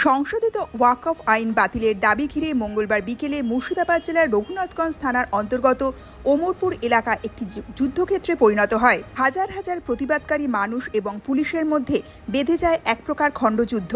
সংশোধিত ওয়াকফ আইন বাতিলের দাবি ঘিরে মঙ্গলবার বিকেলে মুর্শিদাবাদ জেলার রঘুনাথগঞ্জ থানার অন্তর্গত ওমরপুর এলাকা একটি যুদ্ধক্ষেত্রে পরিণত হয়। হাজার হাজার প্রতিবাদকারী মানুষ এবং পুলিশের মধ্যে বেঁধে যায় এক প্রকার খণ্ডযুদ্ধ।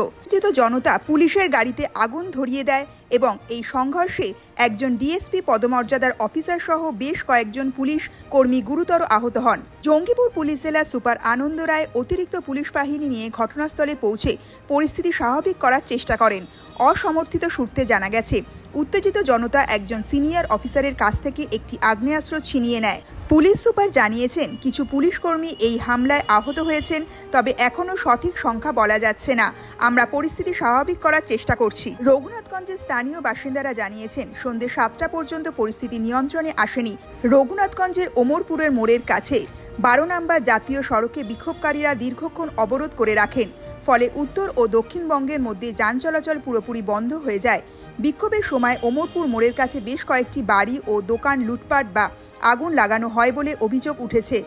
জনতা পুলিশের গাড়িতে আগুন ধরিয়ে দেয় এবং এই সংঘর্ষে একজন ডিএসপি পদমর্যাদার অফিসার সহ বেশ কয়েকজন পুলিশ কর্মী গুরুতর আহত হন। জঙ্গিপুর পুলিশ জেলা সুপার আনন্দ রায় অতিরিক্ত পুলিশ বাহিনী নিয়ে ঘটনাস্থলে পৌঁছে পরিস্থিতি স্বাভাবিক করার চেষ্টা করেন। অসমর্থিত সূত্রে জানা গেছে, উত্তেজিত জনতা একজন সিনিয়র অফিসারের কাছ থেকে একটি আগ্নেয়াস্ত্র ছিনিয়ে নেয়। পুলিশ সুপার জানিয়েছেন, কিছু পুলিশ কর্মী এই হামলায় আহত হয়েছেন, তবে এখনও সঠিক সংখ্যা বলা যাচ্ছে না। আমরা পরিস্থিতি স্বাভাবিক করার চেষ্টা করছি। রঘুনাথগঞ্জের স্থানীয় বাসিন্দারা জানিয়েছেন, সন্ধ্যে 7টা পর্যন্ত পরিস্থিতি নিয়ন্ত্রণে আসেনি। রঘুনাথগঞ্জের ওমরপুরের মোড়ের কাছে 12 নম্বর জাতীয় সড়কে বিক্ষোভকারীরা দীর্ঘক্ষণ অবরোধ করে রাখেন। ফলে উত্তর ও দক্ষিণবঙ্গের মধ্যে যান চলাচল পুরোপুরি বন্ধ হয়ে যায়। বিক্ষোভের সময় ওমরপুর মোড়ের কাছে বেশ কয়েকটি বাড়ি ও দোকান লুটপাট বা আগুন লাগানো হয় বলে অভিযোগ উঠেছে।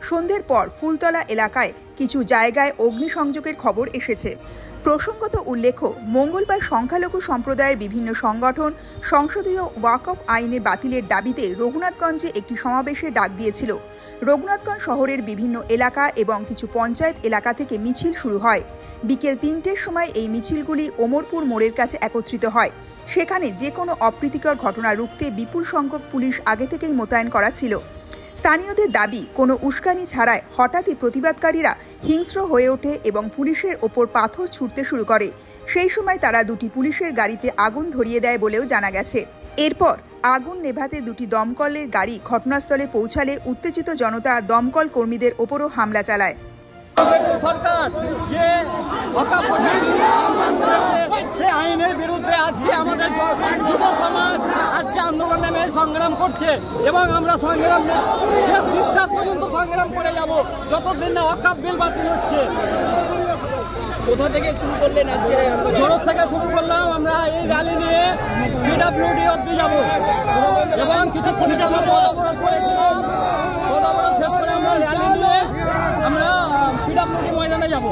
সন্ধ্যের পর ফুলতলা এলাকায় কিছু জায়গায় অগ্নিসংযোগের খবর এসেছে। প্রসঙ্গত উল্লেখ্য, মঙ্গলবার সংখ্যালঘু সম্প্রদায়ের বিভিন্ন সংগঠন সংসদীয় ওয়াকফ আইনের বাতিলের দাবিতে রঘুনাথগঞ্জে একটি সমাবেশের ডাক দিয়েছিল। রঘুনাথগঞ্জ শহরের বিভিন্ন এলাকা এবং কিছু পঞ্চায়েত এলাকা থেকে মিছিল শুরু হয়। বিকেল 3টের সময় এই মিছিলগুলি ওমরপুর মোড়ের কাছে একত্রিত হয়। সেখানে যে কোনো অপ্রীতিকর ঘটনা রুখতে বিপুল সংখ্যক পুলিশ আগে থেকেই মোতায়েন করা ছিল। স্থানীয়দের দাবি, কোনো উস্কানি ছাড়াই হঠাৎই প্রতিবাদকারীরা হিংস্র হয়ে ওঠে এবং পুলিশের ওপর পাথর ছুঁড়তে শুরু করে। সেই সময় তারা দুটি পুলিশের গাড়িতে আগুন ধরিয়ে দেয় বলেও জানা গেছে। এরপর আগুন নেভাতে দুটি দমকলের গাড়ি ঘটনাস্থলে পৌঁছালে উত্তেজিত জনতা দমকল কর্মীদের ওপরও হামলা চালায়। সরকার যে আইনের বিরুদ্ধে আজকে আমাদের যুব সমাজ আজকে আন্দোলন নেমে সংগ্রাম করছে এবং আমরা সংগ্রাম শেষ নিঃশ্বাস পর্যন্ত সংগ্রাম করে যাব যতদিন না ওয়াকফ বিল বাতিল হচ্ছে। কোথা থেকে শুরু করলেন? আজকে জোরত থেকে শুরু করলাম। আমরা এই র্যালি নিয়ে পিডব্লিউডি অব্দি যাব এবং কিছু শেষ করে আমরা র্যালি নিয়ে আমরা পিডব্লিউডি ময়দানে যাব।